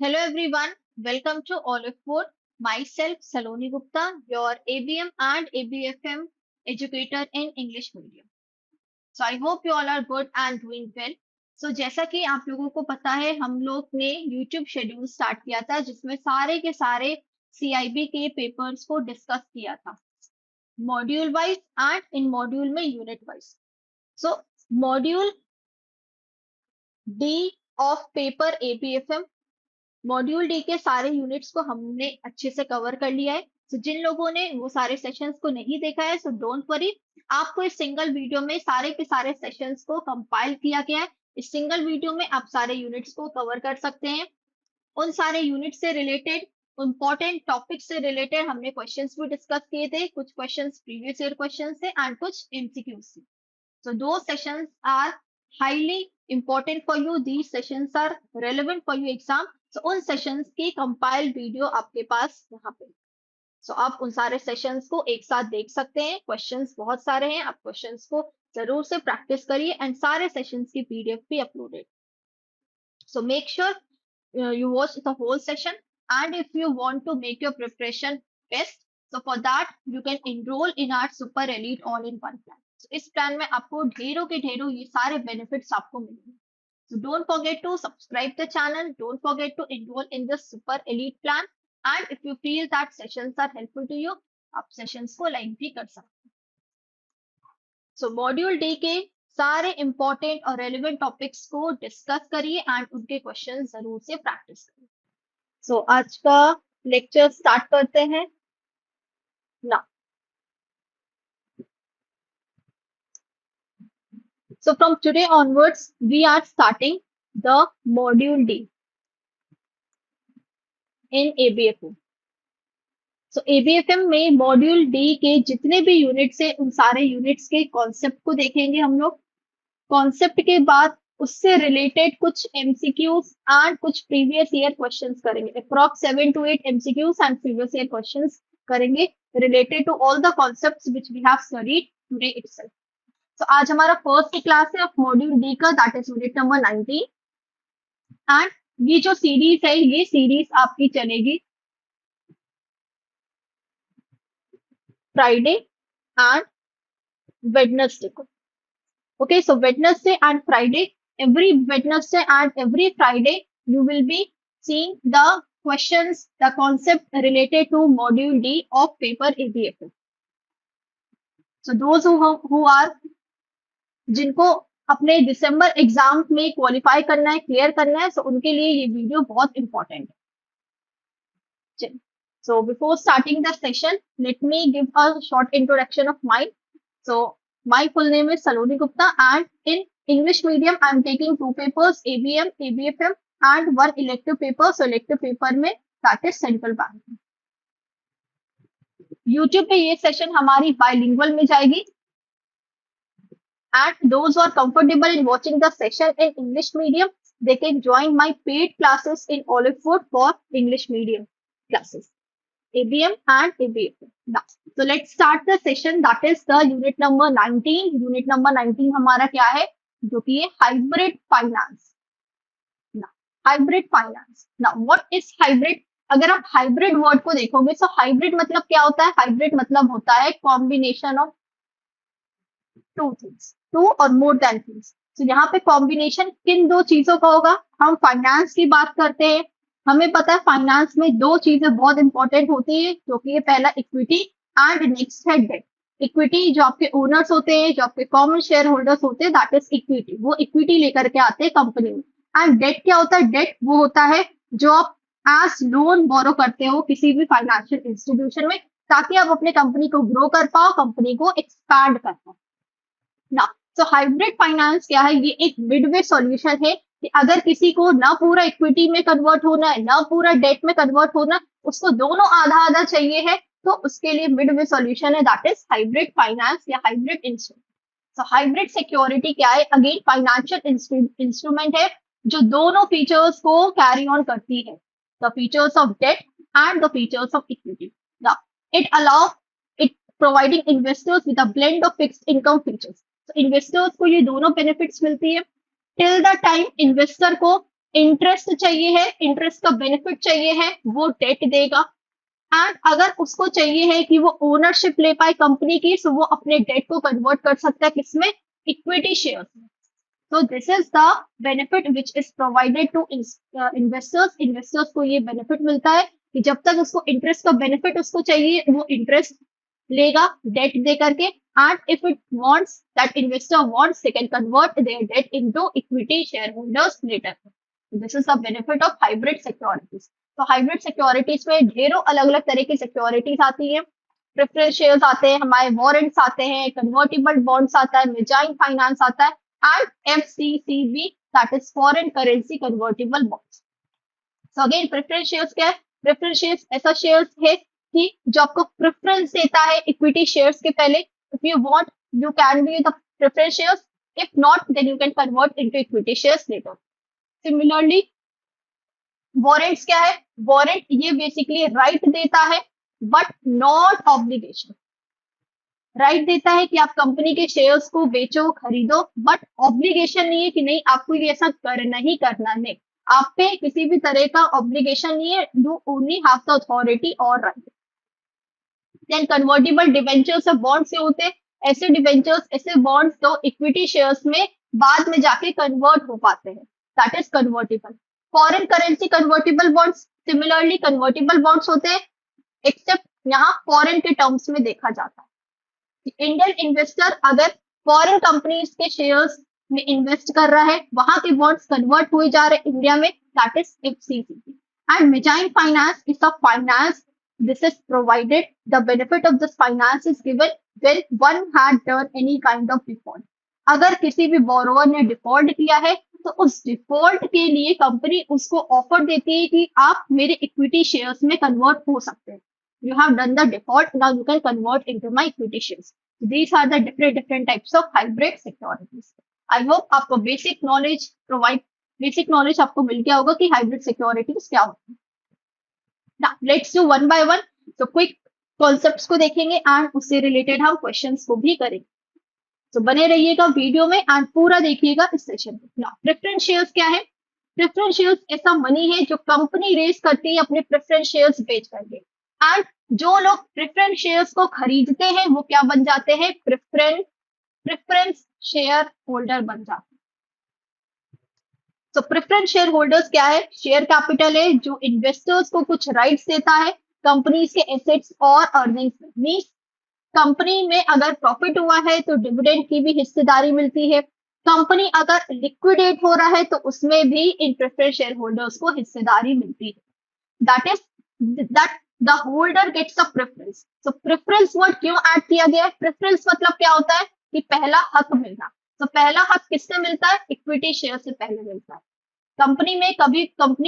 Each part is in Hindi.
Hello everyone, welcome to Olive Food. Myself Saloni Gupta, your ABM and ABFM educator in English medium. So I hope you all are good and doing well. So जैसा कि आप लोगों को पता है हम लोग ने YouTube शेड्यूल स्टार्ट किया था जिसमें सारे के सारे CIB के पेपर्स को डिस्कस किया था module wise and in module में unit wise. So module D of paper ABFM module D के सारे यूनिट्स को हमने अच्छे से कवर कर लिया है. तो जिन लोगों ने वो सारे सेशंस को नहीं देखा है सो डोंट वरी, आपको इस सिंगल वीडियो में सारे के सारे सेशंस को कंपाइल किया गया है. इस सिंगल वीडियो में आप सारे यूनिट्स को कवर कर सकते हैं. उन सारे यूनिट से रिलेटेड इंपॉर्टेंट टॉपिक से रिलेटेड हमने क्वेश्चंस भी डिस्कस किए थे. कुछ क्वेश्चंस प्रीवियस ईयर क्वेश्चंस थे एंड कुछ MCQs थे. So those sessions are highly important for you. These sessions are relevant for your exam. So उन sessions की compiled video आपके पास यहाँ पे. So आप उन सारे sessions को एक साथ देख सकते हैं. Questions बहुत सारे हैं. आप questions को जरूर से practice करिए and सारे sessions की PDF भी uploaded. So make sure you watch the whole session, and if you want to make your preparation best, so for that you can enroll in our Super Elite All-in-One plan. So इस प्लान में आपको ढेरों के ढेरों ये सारे बेनिफिट्स आपको मिलेंगे. So don't forget to subscribe the channel. Don't forget to enroll in the Super Elite plan. And if you feel that sessions are helpful to you, आप सेशंस को लाइक भी कर सकते हैं. So मॉड्यूल डी के सारे इंपॉर्टेंट और रेलिवेंट टॉपिक्स को डिस्कस करिए एंड उनके क्वेश्चन जरूर से प्रैक्टिस करिए. सो आज का लेक्चर स्टार्ट करते हैं ना. So from today onwards, we are starting the module D in ABFM. So ABFM में मॉड्यूल डी के जितने भी यूनिट्स हैं उन सारे यूनिट्स के कॉन्सेप्ट को देखेंगे हम लोग. कॉन्सेप्ट के बाद उससे रिलेटेड कुछ MCQs एंड कुछ प्रीवियस ईयर क्वेश्चंस करेंगे. Approx 7 to 8 MCQs and previous year questions करेंगे related to all the concepts which we have studied today itself. तो आज हमारा फर्स्ट क्लास है ऑफ मॉड्यूल डी का, that is unit number 19. And ये जो सीरीज है ये सीरीज आपकी चलेगी फ्राइडे एंड वेडनेसडे को. Okay, so Wednesday and Friday, every Wednesday and every Friday, you will be seeing the questions, the concept related to Module D of paper ABFM. So those who are जिनको अपने दिसंबर एग्जाम में क्वालिफाई करना है, क्लियर करना है, so उनके लिए ये वीडियो बहुत इंपॉर्टेंट है. So before starting the session, let me give a short introduction of mine. So my full name is Saloni Gupta, and in English medium I am taking 2 papers, ABM, ABFM and 1 elective paper. So elective paper में that is central banking. YouTube पे ये सेशन हमारी bilingual में जाएगी, and those who are comfortable in watching the session in English medium, they can join my paid classes in Olive Food for English medium classes, ABM and ABFM. Now, so let's start the session. That is the unit number 19. Unit number 19 हमारा क्या है, जो कि है hybrid finance. Hybrid finance. Now, what is hybrid? अगर आप हाइब्रिड वर्ड को देखोगे तो हाइब्रिड मतलब क्या होता है? हाइब्रिड मतलब होता है combination of two things, two और मोर देन थिंग्स. तो यहाँ पे कॉम्बिनेशन किन दो चीजों का होगा? हम फाइनेंस की बात करते हैं. हमें पता है फाइनेंस में दो चीजें बहुत इंपॉर्टेंट होती है, जो कि पहला इक्विटी एंड नेक्स्ट है डेट. इक्विटी जो आपके ओनर्स होते हैं, जो आपके कॉमन शेयर होल्डर्स होते हैं, दैट इज इक्विटी. वो इक्विटी लेकर के आते हैं कंपनी में. एंड डेट क्या होता है? डेट वो होता है जो आप एज लोन बोरो करते हो किसी भी फाइनेंशियल इंस्टीट्यूशन में, ताकि आप अपने कंपनी को ग्रो कर पाओ, कंपनी को एक्सपैंड कर पाओ ना. तो हाइब्रिड फाइनेंस क्या है? ये एक मिडवे सॉल्यूशन है कि अगर किसी को ना पूरा इक्विटी में कन्वर्ट होना है ना पूरा डेट में कन्वर्ट होना, उसको दोनों आधा आधा चाहिए है, तो उसके लिए मिडवे सॉल्यूशन है, दैट इज हाइब्रिड फाइनेंस या हाइब्रिड इंस्ट्रूमेंट. तो हाइब्रिड सिक्योरिटी क्या है? अगेन फाइनेंशियल इंस्ट्रूमेंट है जो दोनों फीचर्स को कैरी ऑन करती है, the features of debt and the features of equity. It allow it providing investors with a blend of fixed income features. Investors को ये दोनों बेनिफिट्स मिलती है. टिल द टाइम इन्वेस्टर को इंटरेस्ट चाहिए है, इंटरेस्ट का बेनिफिट चाहिए है, वो डेट देगा। एंड अगर उसको चाहिए है कि वो ओनरशिप ले पाए कंपनी की, तो वो अपने डेट को कन्वर्ट कर सकता है किसमें, इक्विटी शेयर में। So this is the benefit which is provided to investors. Investors को ये benefit मिलता है कि जब तक उसको इंटरेस्ट का बेनिफिट उसको चाहिए, वो इंटरेस्ट लेगा डेट दे करके। And if it wants, that investor wants, they can convert their debt into equity share holders later. This is the benefit of hybrid securities. तो हाइब्रिड सिक्योरिटीज में ढेरों अलग अलग तरह की सिक्योरिटीज आती है। प्रेफरेंस शेयर्स आते हैं, हमारे वारंट्स आते हैं, कन्वर्टिबल बॉन्ड्स आता है, मेजाइन फाइनेंस आता है, and FCCB, that is foreign currency convertible bonds. So again, preference shares क्या है? Preference shares ऐसा shares है कि जो आपको preference देता है equity shares के पहले. If you want, you can be the preference shares. If not, then you can convert into equity shares later. Similarly, warrants क्या है? Warrant ये basically right देता है, but not obligation. राइट देता है कि आप कंपनी के शेयर्स को बेचो, खरीदो, बट ऑब्लिगेशन नहीं है कि नहीं आपको ये ऐसा करना ही करना। नहीं, आप पे किसी भी तरह का ऑब्लिगेशन नहीं है, you only have the authority और राइट। देन कन्वर्टिबल डिवेंचर्स और बॉन्ड्स से होते हैं ऐसे डिवेंचर्स, ऐसे बॉन्ड्स तो इक्विटी शेयर्स में बाद में जाके कन्वर्ट हो पाते हैं, that is convertible. Foreign currency convertible bonds, similarly convertible bonds होते हैं, एक्सेप्ट यहाँ फॉरेन के टर्म्स में देखा जाता है। इंडियन इन्वेस्टर अगर फॉरेन कंपनीज के शेयर्स में इन्वेस्ट कर रहा है, वहां के बॉन्ड्स कन्वर्ट हुए जा रहे हैं इंडिया में, that is FCCB. And mezzanine finance is a finance, this is provided, the benefit of this finance is given when one had done any kind of default. अगर किसी भी बोरोवर ने डिफॉल्ट किया है, तो उस डिफॉल्ट के लिए कंपनी उसको ऑफर देती है कि आप मेरे इक्विटी शेयर्स में कन्वर्ट हो सकते हैं। You have done the default, now you can convert into my equity shares. These are the different types of hybrid securities. I hope आपको basic knowledge आपको मिल गया होगा कि hybrid securities क्या होती है। Now let's do one by one. So quick concepts को देखेंगे and उससे related हम questions को भी करेंगे। तो बने रहिएगा वीडियो में एंड पूरा देखिएगा इस सेशन में। Now प्रेफरेंस शेयर्स क्या है? प्रेफरेंस शेयर्स ऐसा मनी है जो कंपनी रेज करती है अपने प्रेफरेंस शेयर्स बेच करके। एंड जो लोग प्रेफरेंस शेयर्स को खरीदते हैं वो क्या बन जाते हैं? प्रेफरेंस शेयर होल्डर बन जाते हैं। तो प्रेफरेंस शेयर होल्डर्स क्या है? शेयर कैपिटल है जो इन्वेस्टर्स को कुछ राइट्स देता है कंपनीज के एसेट्स और अर्निंग्स में। मींस कंपनी में अगर प्रॉफिट हुआ है तो डिविडेंड की भी हिस्सेदारी मिलती है। कंपनी अगर लिक्विडेट हो रहा है तो उसमें भी इन प्रेफरेंस शेयर होल्डर्स को हिस्सेदारी मिलती है। That the holder gets a preference. तो प्रेफरेंस वर्ड क्यों ऐड किया गया है? प्रेफरेंस मतलब क्या होता है कि पहला हक मिलना। तो पहला हक किससे मिलता है? इक्विटी शेयर से पहले मिलता है। कंपनी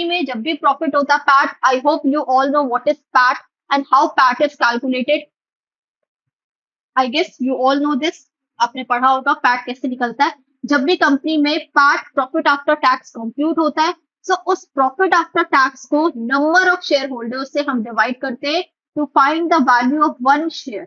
में जब भी प्रॉफिट होता है, PAT, I hope you all know what is PAT and how PAT is calculated. I guess you all know this, आपने पढ़ा होगा पैट कैसे निकलता है। जब भी कंपनी में PAT, profit after tax, compute होता है, तो उस प्रॉफिट आफ्टर टैक्स को नंबर ऑफ शेयर होल्डर्स से हम डिवाइड करते हैं to find the value of one share.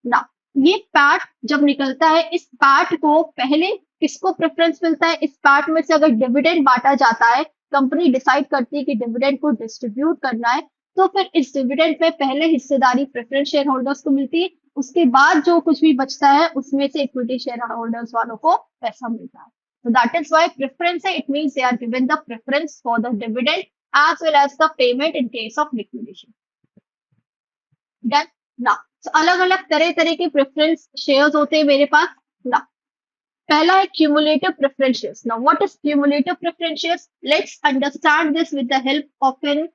ना ये पैट जब निकलता है, इस पैट को पहले किसको प्रेफरेंस मिलता है? इस पैट में से अगर डिविडेंड बांटा जाता है, कंपनी डिसाइड करती है कि डिविडेंड को डिस्ट्रीब्यूट करना है, तो फिर इस डिविडेंड में पहले हिस्सेदारी प्रेफरेंस शेयर होल्डर्स को मिलती है। उसके बाद जो कुछ भी बचता है उसमें से इक्विटी शेयर होल्डर्स वालों को पैसा मिलता है। So that is why preference है, it means they are given the preference for the dividend as well as the payment in case of liquidation. Done? Now, so अलग अलग तरह के preference shares होते हैं मेरे पास। Now, पहला है cumulative preference shares. Now, what is cumulative preference shares? Let's understand this with the help of an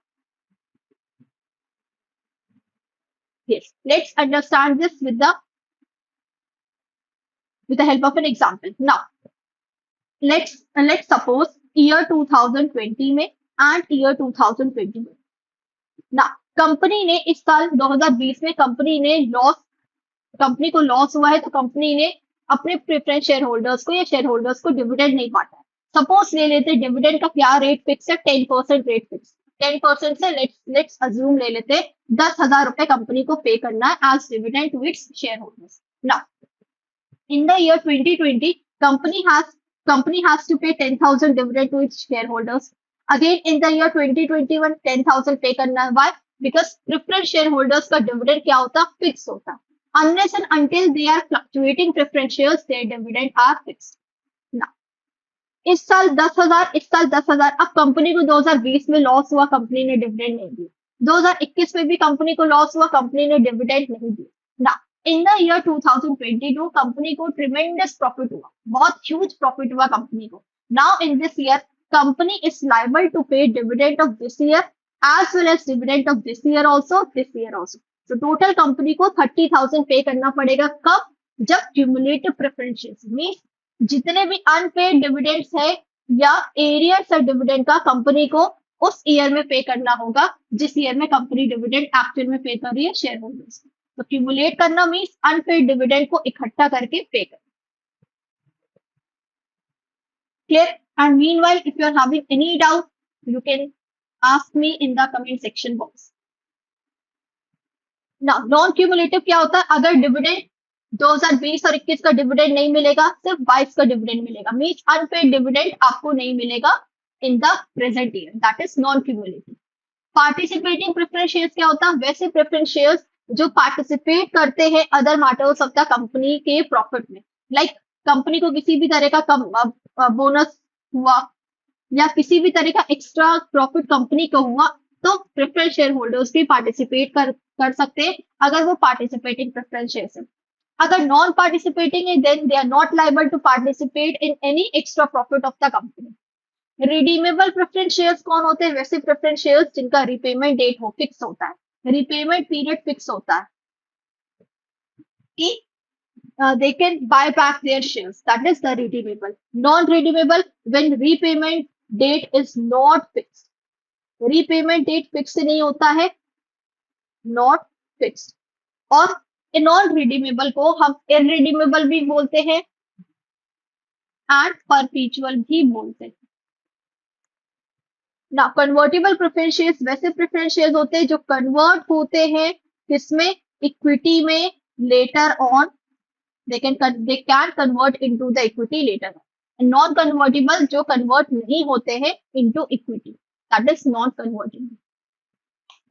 let's understand this with the help of an example. Now, let's suppose year 2020 में and year 2020 में ना कंपनी ने इस साल 2020 में कंपनी को लॉस हुआ है, तो कंपनी ने अपने प्रेफरेंस शेयर होल्डर्स को या शेयर होल्डर्स को डिविडेंड नहीं बांटा है। सपोज ले लेते डिविडेंड का क्या रेट फिक्स है? 10% रेट फिक्स। 10% से लेट्स अज्यूम ले लेते 10,000 रुपए कंपनी को पे करना है as dividend to its share holders. Now in the year 2020 company has company has to pay 10,000 dividend to its shareholders. Again, in the year 2021, 10,000 pay करना है. Why? Because preference shareholders का dividend क्या होता है? Fixed होता है. Unless and until they are fluctuating preference shares, their dividend are fixed. Now, इस साल 10,000, इस साल 10,000. अब कंपनी को 2020 में लॉस हुआ, कंपनी ने डिविडेंड नहीं दिया. 2021 में भी कंपनी को लॉस हुआ, कंपनी ने डिविडेंड नहीं दिया. ना, इन द ईयर 2022 कंपनी को ट्रिमेंडस प्रॉफिट हुआ, बहुत ह्यूज प्रॉफिट हुआ कंपनी को. Now in this year company is liable to pay dividend of this year as well as dividend of this year also, this year also. तो टोटल कंपनी को 30,000 पे करना पड़ेगा. कब? जब क्यूमुलेटिव प्रेफरेंसेस मीन्स जितने भी अनपेड डिविडेंड्स है या एरियर्स है डिविडेंड का, कंपनी को उस ईयर में पे करना होगा जिस ईयर में कंपनी डिविडेंड एक्चुअल में पे कर रही है शेयर होल्डर्स को. तो क्यूमुलेट करना मीन्स अनपेड डिविडेंड को इकट्ठा करके पे करना. Clear? And meanwhile if you are having any doubt you can ask me in the comment section box. ना, नॉन क्यूमुलेटिव क्या होता है? अगर डिविडेंड 2020 और 21 का डिविडेंड नहीं मिलेगा, सिर्फ 22 का डिविडेंड मिलेगा, मीन्स अनपेड डिविडेंड आपको नहीं मिलेगा in the present year. That is non cumulative. Participating preference shares क्या होता है? वैसे प्रेफरेंस शेयर्स जो पार्टिसिपेट करते हैं other matters of the company के प्रॉफिट में. लाइक कंपनी को किसी भी तरह का बोनस हुआ या किसी भी तरह का एक्स्ट्रा प्रॉफिट कंपनी को हुआ, तो प्रेफरेंस शेयर होल्डर्स भी पार्टिसिपेट कर सकते हैं अगर वो पार्टिसिपेटिंग प्रेफरेंस शेयर्स है. अगर नॉन पार्टिसिपेटिंग है then they are not liable to participate in any extra profit of the company. Redeemable preference shares कौन होते हैं? वैसे प्रेफरेंस शेयर्स जिनका रिपेमेंट डेट हो फिक्स होता है, रिपेमेंट पीरियड फिक्स होता है कि they can buy back their shares. That is the redeemable. Non-redeemable when repayment date is not fixed. Repayment date fixed नहीं होता है, not fixed. और non-redeemable को हम irredeemable भी बोलते हैं and perpetual भी बोलते हैं. Now, convertible preference shares वैसे preference shares होते हैं जो convert होते हैं किसमें? Equity में later on. They can convert into the equity later on. And non-convertible जो convert नहीं होते हैं into equity, that is non-convertible.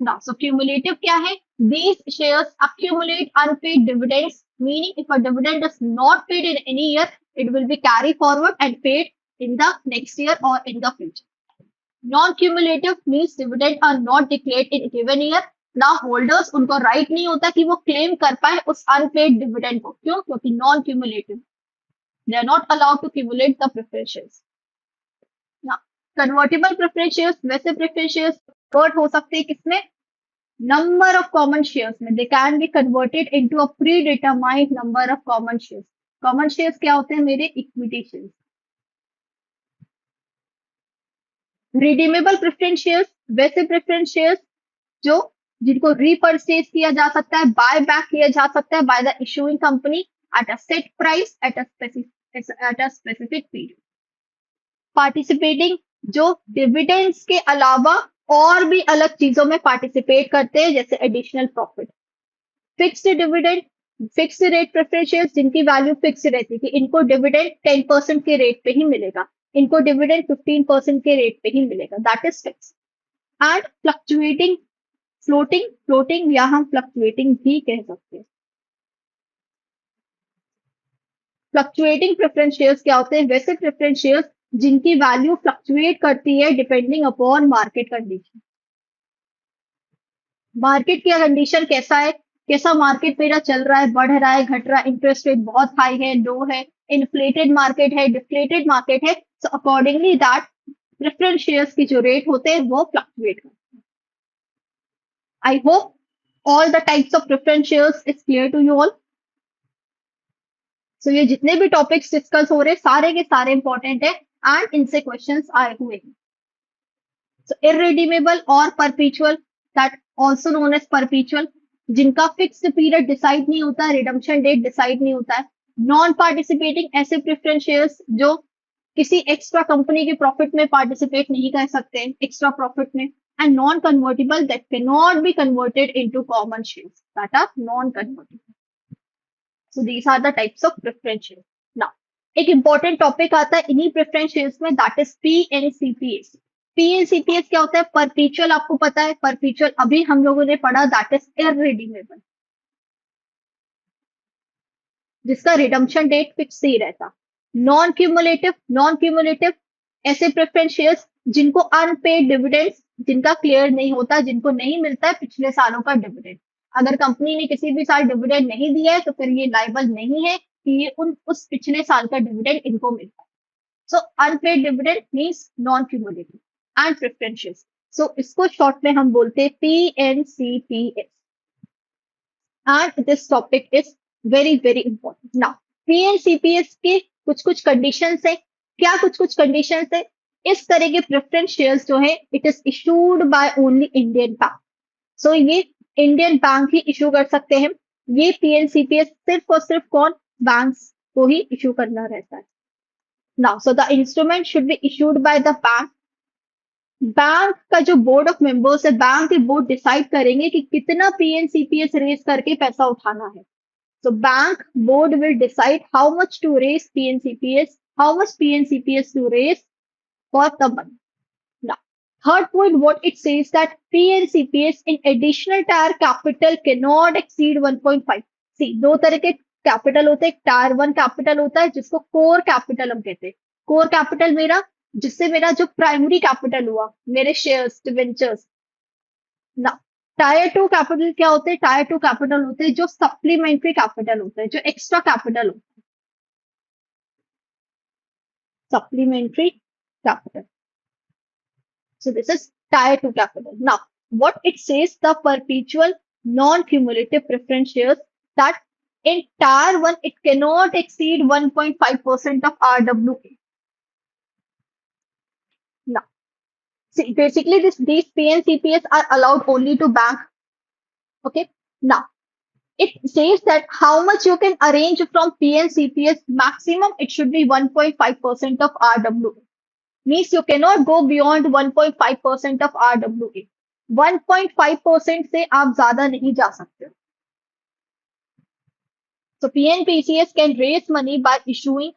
Now, so cumulative क्या है? These shares accumulate unpaid dividends, meaning if a dividend is not paid in any year, it will be carried forward and paid in the next year or in the future. Non-cumulative means dividend are not declared in a given year. ना होल्डर्स उनको राइट नहीं होता कि वो क्लेम कर पाए उस अनपेड डिविडेंड को. क्यों? क्योंकि non cumulative, they are not allowed to cumulate the preference shares. Convertible preference shares वैसे प्रेफरेंस शेयर्स कन्वर्ट हो सकते हैं किसमें? नंबर ऑफ कॉमन शेयर्स में. They can be converted into a predetermined number of common shares. Common shares क्या होते हैं मेरे? Equity shares. Redeemable preference shares वैसे प्रेफरेंस शेयर्स जो जिनको रीपरचेज किया जा सकता है, बाय बैक किया जा सकता है by the issuing company at a set price at a specific period. Participating जो डिविडेंड्स के अलावा और भी अलग चीजों में पार्टिसिपेट करते हैं जैसे additional profit. Fixed dividend, fixed rate preference shares जिनकी वैल्यू फिक्स रहती है कि इनको डिविडेंड 10% के रेट पे ही मिलेगा, इनको डिविडेंड 15% के रेट पे ही मिलेगा, that is fix. And fluctuating, floating या हम फ्लक्चुएटिंग भी कह सकते हैं. फ्लक्चुएटिंग प्रेफरेंस शेयर्स क्या होते हैं? वैसे प्रेफरेंस शेयर्स जिनकी वैल्यू फ्लक्चुएट करती है depending upon market condition. Market की कंडीशन कैसा है, कैसा मार्केट मेरा चल रहा है, बढ़ रहा है, घट रहा है, इंटरेस्ट रेट बहुत हाई है, लो है, इन्फ्लेटेड मार्केट है, डिफ्लेटेड मार्केट है. So accordingly that preference shares की जो रेट होते हैं वो फ्लक्चुएट करते हैं. I hope all the types of preference shares is clear to you all. So ये जितने भी टॉपिक्स डिस्कस हो रहे सारे के सारे इंपॉर्टेंट है एंड इनसे क्वेश्चंस आए हुए हैं. So irredeemable और perpetual, that also known as perpetual, जिनका फिक्स्ड पीरियड डिसाइड नहीं होता है, रिडम्पशन डेट डिसाइड नहीं होता है. नॉन पार्टिसिपेटिंग ऐसे प्रेफरेंस शेयर्स जो किसी एक्स्ट्रा कंपनी के प्रॉफिट में पार्टिसिपेट नहीं कर सकते एक्स्ट्रा प्रॉफिट में. And non-convertible that cannot be converted into common shares, that are non-convertible. So these are the types of preference shares. Now, एक इंपॉर्टेंट टॉपिक आता है इन्हीं प्रेफरेंस शेयर्स में, दैट इज पीएनसीपीएस। पीएनसीपीएस क्या होता है? परपीचुअल, आपको पता है परपीचुअल, अभी हम लोगों ने पढ़ा, दैट इज इररिडीमेबल, जिसका रिडम्पशन डेट फिक्स ही रहता। नॉन क्यूमुलेटिव, नॉन क्यूमुलेटिव ऐसे प्रेफरेंस शेयर्स जिनको अनपेड डिविडेंड्स, जिनका क्लियर नहीं होता, जिनको नहीं मिलता है पिछले सालों का डिविडेंड। अगर कंपनी ने किसी भी साल डिविडेंड नहीं दिया है तो फिर ये लायबल नहीं है कि ये उस पिछले साल का डिविडेंड इनको मिलता है। So unpaid dividend means non cumulative and preference shares. So इसको शॉर्ट में हम बोलते हैं पीएनसीपीएस। and this topic is very important. Now, PNCPS के कुछ कुछ कंडीशंस है। क्या कुछ कुछ कंडीशंस है? इस तरह के प्रेफरेंस शेयर्स जो है it is issued by only Indian bank. So ये इंडियन बैंक ही इशू कर सकते हैं। ये पीएनसीपीएस सिर्फ और सिर्फ कौन? बैंक्स को ही इशू करना रहता है। Now so the instrument should be issued by the bank. Bank का जो बोर्ड ऑफ मेंबर्स है, बैंक के बोर्ड डिसाइड करेंगे कि कितना पीएनसीपीएस रेज करके पैसा उठाना है। So bank board will decide how much to raise PNCPS, how much PNCPS to raise for the money. Now, third point, what it says that PNCPS in additional tier capital cannot exceed 1.5. See, दो तरह के कैपिटल होते हैं, टायर 1 कैपिटल होता है जिसको कोर कैपिटल हम कहते हैं। कोर कैपिटल मेरा, जिससे मेरा जो प्राइमरी कैपिटल हुआ, मेरे शेयर्स, डिवेंचर्स। ना, टायर 2 कैपिटल क्या होते हैं? टायर 2 कैपिटल होते हैं जो सप्लीमेंट्री कैपिटल होते हैं, जो एक्स्ट्रा कैपिटल होते हैं, supplementary capital. So this is tier 2 capital. Now, what it says, the perpetual non-cumulative preference shares that in tier 1 it cannot exceed 1.5% of RWA. Now, see, basically these PNCPS are allowed only to bank. Okay. Now, it says that how much you can arrange from PNCPS, maximum it should be 1.5% of RWA. Means you cannot go beyond 1.5% of RWA. 1.5% से आप ज्यादा नहीं जा सकते। So PNPCS can raise money by issuing,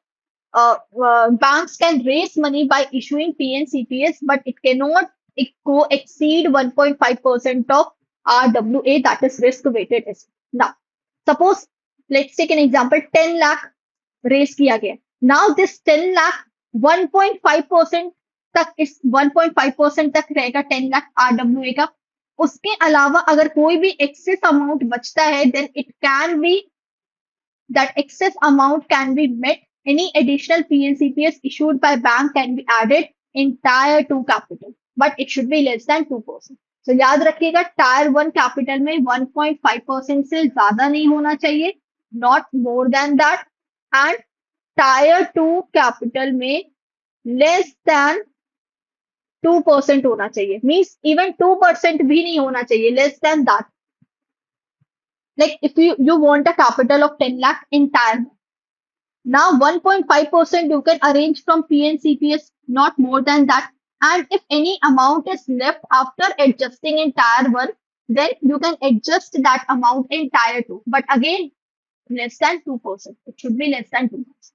banks can raise money by issuing PNCPS, but it cannot go exceed 1.5% of RWA, that is risk weighted asset. Now, suppose let's take an example, 10 lakh raise किया गया। Now this 10 lakh 1.5% तक, इस 1.5% तक रहेगा 10 लाख RWA का। उसके अलावा अगर कोई भी एक्सेस अमाउंट बचता है, then it can be, that excess amount can be met. Any additional PNCPS issued by bank can be added in tier 2 capital, but it should be less than 2%. So याद रखिएगा, टायर 1 कैपिटल में 1.5% से ज्यादा नहीं होना चाहिए, not more than that, and tyre 2 capital में लेस देन 2% होना चाहिए। मीन्स इवन 2% भी नहीं होना चाहिए, less than that. Like if you want a capital of 10 lakh in tier 1, now 1.5% you can arrange from PNCPS, not more than that. And if any amount is left after adjusting in tier 1, then you can adjust that amount in tier 2. But again, less than 2%. It should be less than 2%.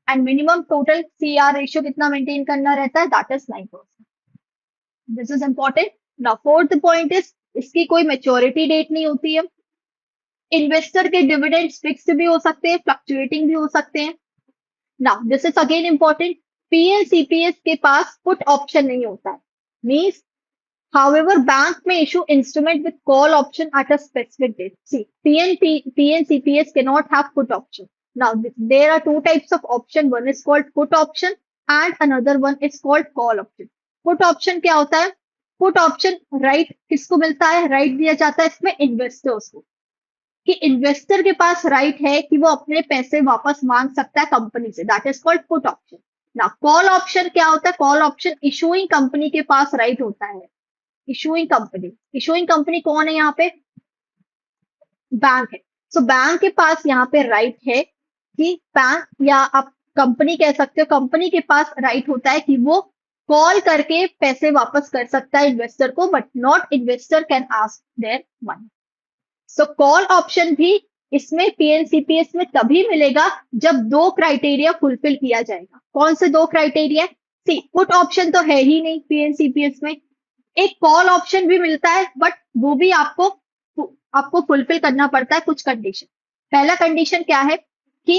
And minimum total CR ratio कितना maintain करना रहता है? That is 9%. This is important. Now, fourth point is, इसकी कोई maturity date नहीं होती है। इन्वेस्टर के डिविडेंड्स फिक्स भी हो सकते हैं, फ्लक्चुएटिंग भी हो सकते हैं। Now this is again important, PNCPS के पास पुट ऑप्शन नहीं होता है। मींस हाउएवर बैंक में issue instrument with call option at a specific date. See PNCPS can not have put option. Now there are two types of option, one is called put option and another one is called call option. Put option क्या होता है? पुट ऑप्शन राइट किसको मिलता है? राइट दिया जाता है इसमें इन्वेस्टर्स को, कि इन्वेस्टर के पास राइट है कि वो अपने पैसे वापस मांग सकता है कंपनी से, that is called put option. ना, कॉल ऑप्शन क्या होता है? कॉल ऑप्शन इशूइंग कंपनी के पास राइट होता है। इशूइंग कंपनी, इशूइंग कंपनी कौन है यहाँ पे? बैंक है। सो बैंक के पास यहाँ पे राइट है कि बैंक, या आप कंपनी कह सकते हो, कंपनी के पास राइट होता है कि वो कॉल करके पैसे वापस कर सकता है इन्वेस्टर को, but not investor can ask their money. So call option भी इसमें पीएनसीपीएस में तभी मिलेगा जब दो क्राइटेरिया फुलफिल किया जाएगा। कौन से दो क्राइटेरिया? सी, पुट ऑप्शन तो है ही नहीं पीएनसीपीएस में। एक कॉल ऑप्शन भी मिलता है, बट वो भी आपको फुलफिल करना पड़ता है कुछ कंडीशन। पहला कंडीशन क्या है कि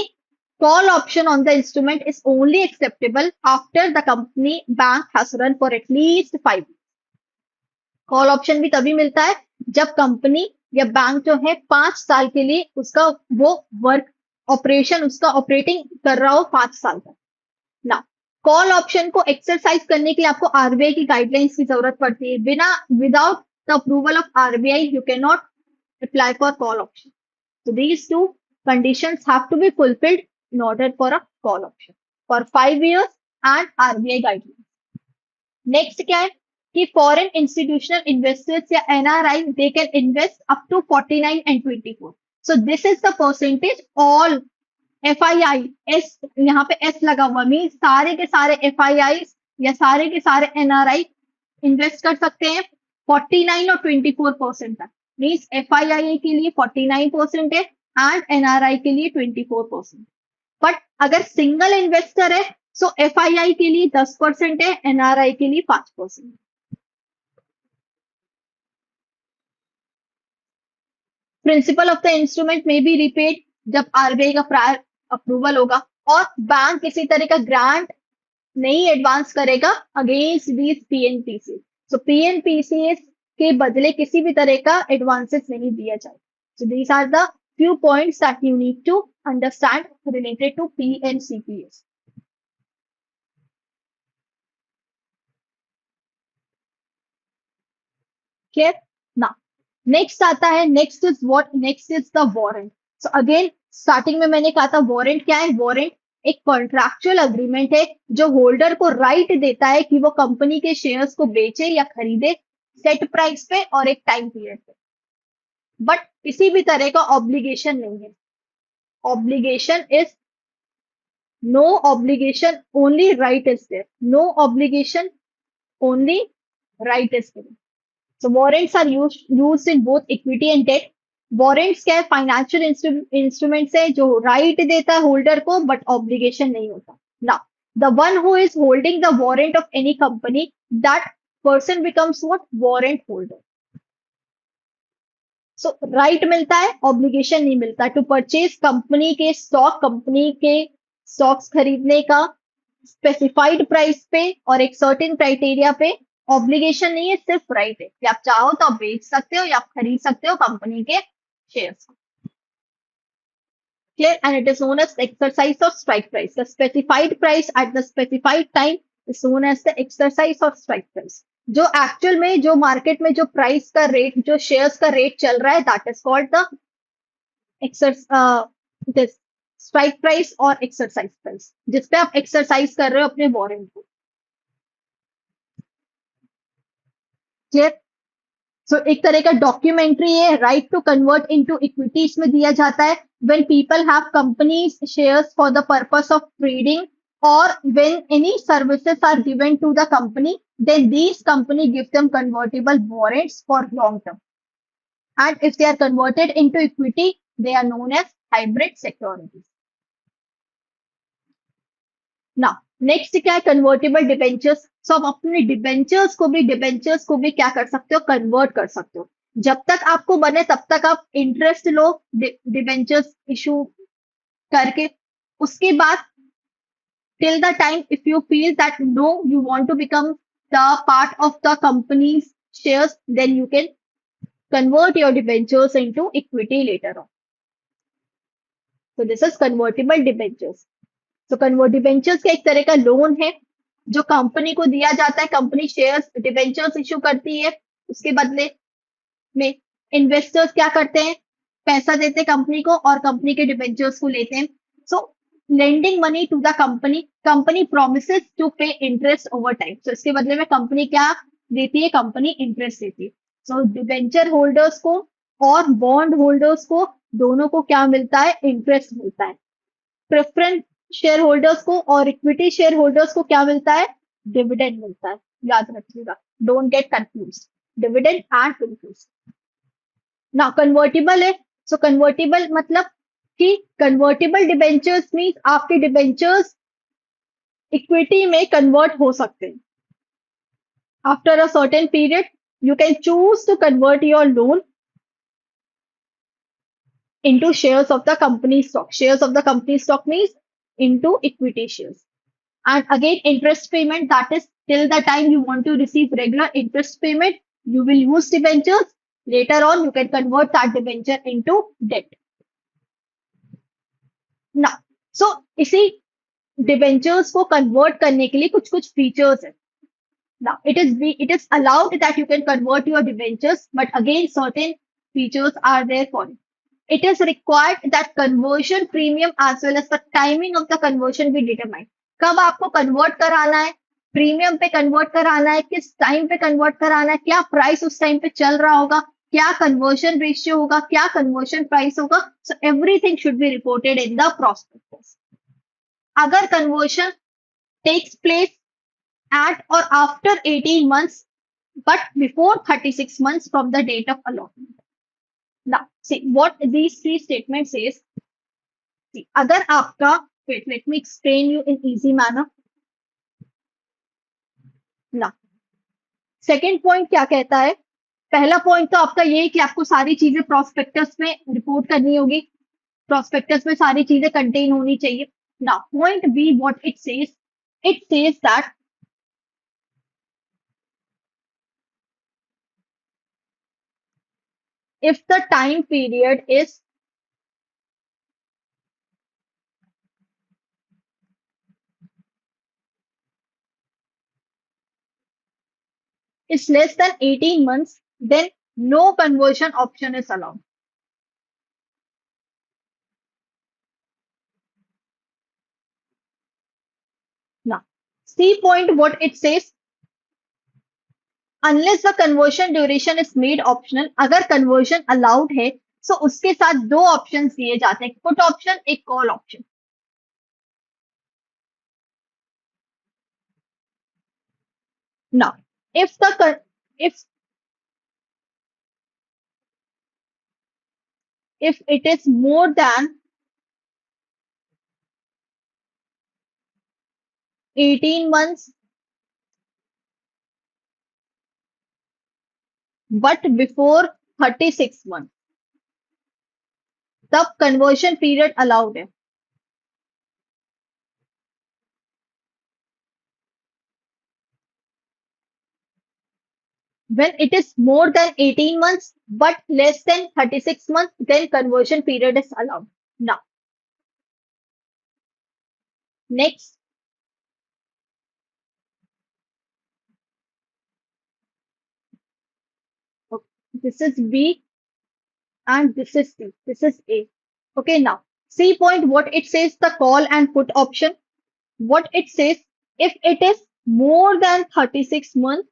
call option on the instrument is only acceptable after the company bank has run for at least 5 years। Call option भी तभी मिलता है जब कंपनी या बैंक जो है 5 साल के लिए उसका वो वर्क ऑपरेशन उसका ऑपरेटिंग कर रहा हो 5 साल तक ना। कॉल ऑप्शन को एक्सरसाइज करने के लिए आपको आरबीआई की गाइडलाइंस की जरूरत पड़ती है। बिना without the approval of RBI you can not apply for call option. So these two conditions have to be fulfilled in order for a call option for 5 years and RBI guidelines. Next क्या है कि फॉरेन इंस्टीट्यूशनल इन्वेस्टर्स या NRI they can invest up to 49 and 24। So this is the percentage all FII S, यहाँ पे एस लगा हुआ मीन सारे के सारे FII या सारे के सारे NRI इन्वेस्ट कर सकते हैं 49 और 24% तक। मीन्स FII के लिए 49% है एंड NRI के लिए 24%। बट अगर सिंगल इन्वेस्टर है सो FII के लिए 10% है, NRI के लिए 5%। प्रिंसिपल ऑफ द इंस्ट्रूमेंट में बी रिपेड जब आरबीआई का प्रायर अप्रूवल होगा, और बैंक किसी तरह का ग्रांट नहीं एडवांस करेगा against these PNPC. So PNPC के बदले किसी भी तरह का एडवांसेस नहीं दिया जाए। So these are the few points that you need to understand related to PNCPS. Clear? Now, next आता है, next is what? Next is the warrant. So again, starting में मैंने कहा था warrant क्या है? Warrant एक कॉन्ट्रैक्चुअल अग्रीमेंट है जो होल्डर को राइट देता है कि वो कंपनी के शेयर्स को बेचे या खरीदे सेट प्राइस पे और एक टाइम पीरियड पे। बट किसी भी तरह का ऑब्लिगेशन नहीं है। Obligation is no obligation, only right is there. No obligation, only right is there. So warrants are used in both equity and debt. Warrants क्या है? फाइनेंशियल इंस्ट्रूमेंट्स है जो राइट देता है होल्डर को बट ऑब्लिगेशन नहीं होता। Now the one who is holding the warrant of any company, that person becomes what? Warrant holder. So right मिलता है, ऑब्लिगेशन नहीं मिलता। टू परचेज कंपनी के स्टॉक, कंपनी के स्टॉक्स खरीदने का स्पेसिफाइड प्राइस पे और एक सर्टेन क्राइटेरिया पे ऑब्लिगेशन नहीं है, सिर्फ राइट है कि आप चाहो तो आप बेच सकते हो या आप खरीद सकते हो कंपनी के शेयर्स को। Clear? And it is known as exercise of strike price. The specified price at the specified time is known as the exercise of strike price. जो एक्चुअल में जो मार्केट में जो प्राइस का रेट, जो शेयर्स का रेट चल रहा है, that is called the strike price और एक्सरसाइज प्राइस, जिसपे आप एक्सरसाइज कर रहे हो अपने वारंट को। क्लियर? सो एक तरह का डॉक्यूमेंट्री है, right to convert into equity इसमें दिया जाता है। When people have companies shares for the purpose of trading or when any services are given to the company, then these company give them convertible warrants for long term, and if they are converted into equity they are known as hybrid securities. Now next क्या है? convertible debentures. So आप अपने डिबेंचर्स को भी क्या कर सकते हो? कन्वर्ट कर सकते हो। जब तक आपको बने तब तक आप इंटरेस्ट लो डिबेंचर्स इशू करके, उसके बाद till the time if you feel that no you want to become the part of the company's shares, then you can convert your debentures into equity later on. So this is convertible debentures. So convert debentures का एक तरह का लोन है जो कंपनी को दिया जाता है। कंपनी शेयर्स डिबेंचर्स इशू करती है, उसके बदले में इन्वेस्टर्स क्या करते हैं? पैसा देते हैं कंपनी को और कंपनी के डिबेंचर्स को लेते हैं। सो lending money to the company promises to pay interest over time. So इसके बदले में कंपनी क्या देती है? कंपनी इंटरेस्ट देती है। सो डिबेंचर होल्डर्स को और बॉन्ड होल्डर्स को दोनों को क्या मिलता है? इंटरेस्ट मिलता है। प्रेफरेंस शेयर होल्डर्स को और इक्विटी शेयर होल्डर्स को क्या मिलता है? डिविडेंड मिलता है। याद रखिएगा, don't get confuse, dividend and confuse. ना कन्वर्टिबल है, सो कन्वर्टेबल मतलब कि कन्वर्टेबल डिबेंचर्स मीन्स आपके डिबेंचर्स इक्विटी में कन्वर्ट हो सकते हैं. After a certain period, you can choose to convert your loan into shares of the company stock. Shares of the company stock means into equity shares. And again, interest payment, that is till the time you want to receive regular interest payment, you will use debentures. Later on, you can convert that debenture into debt. Now, so इसी debentures को convert करने के लिए कुछ कुछ features है. Now, it is allowed that you can convert your debentures, but again, certain features are there for it. It is required that conversion premium as well as the timing of the conversion be determined. कब आपको convert कराना है, प्रीमियम पे कन्वर्ट कराना है, किस टाइम पे कन्वर्ट कराना है, क्या प्राइस उस टाइम पे चल रहा होगा, क्या कन्वर्शन रेशियो होगा, क्या कन्वर्शन प्राइस होगा. So everything should be reported in the prospectus. अगर conversion takes place at or after 18 months, but before 36 months from the date of allotment. Now, see what these three statements says. See, अगर आपका, wait, let me explain you in easy manner. Now, second point क्या कहता है? पहला पॉइंट तो आपका ये है कि आपको सारी चीजें प्रोस्पेक्टस में रिपोर्ट करनी होगी. प्रोस्पेक्टस में सारी चीजें कंटेन होनी चाहिए. Now, point B, what it says that if the time period is less than 18 months, then no conversion option is allowed. Now, C point, what it says, unless the conversion duration is made optional, अगर conversion allowed है, so उसके साथ दो options दिए जाते हैं, put option, एक call option. Now, if the if it is more than 18 months, but before 36 months, the conversion period allowed है. When it is more than 18 months but less than 36 months, then conversion period is allowed. Now, next, okay, this is B and this is C. This is A. Okay, now C point, what it says, the call and put option. What it says, if it is more than 36 months,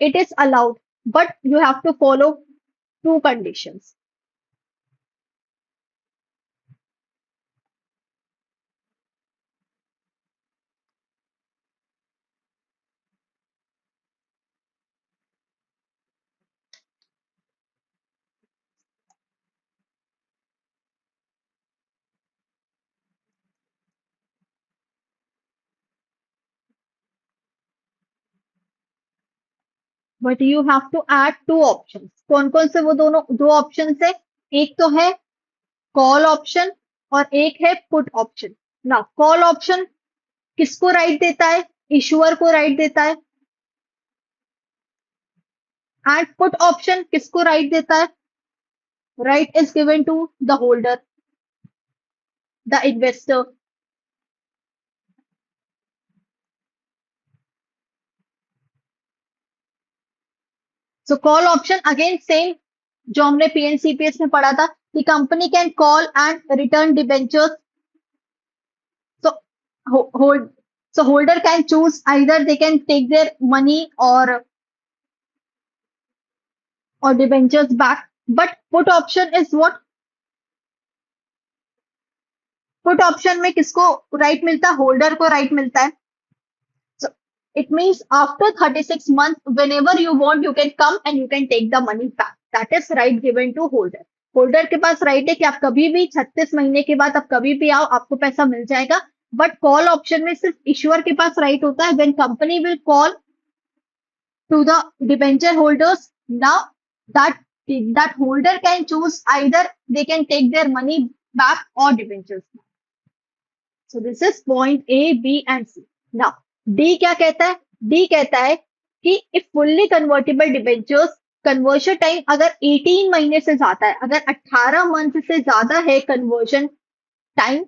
it is allowed, but you have to follow two conditions. But you have to add two options. कौन कौन से वो दोनों दो ऑप्शन है? एक तो है कॉल ऑप्शन और एक है पुट ऑप्शन. ना कॉल ऑप्शन किसको राइट देता है? इशुअर को राइट देता है. एंड पुट ऑप्शन किसको राइट देता है? Right is given to the holder, the investor. So call option again same जो हमने पीएनसीपीएस में पढ़ा था कि company can call and return debentures. So hold so holder can choose either they can take their money or debentures back. But put option is what? Put option में किसको राइट मिलता है? होल्डर को राइट मिलता है. So It means after 36 months, whenever you want, you can come and you can take the money back. That is right given to holder. Holder के पास राइट है कि आप कभी भी 36 महीने के बाद आप कभी भी आओ, आपको पैसा मिल जाएगा. बट कॉल ऑप्शन में सिर्फ इश्यूअर के पास राइट होता है. When company will call to the debenture holders, now that holder can choose either they can take their money back or debentures. So this is point A, B and C. Now D क्या कहता है? D कहता है कि if fully convertible debentures conversion time अगर 18 महीने से ज्यादा है, अगर 18 मंथ से ज्यादा है कन्वर्शन टाइम,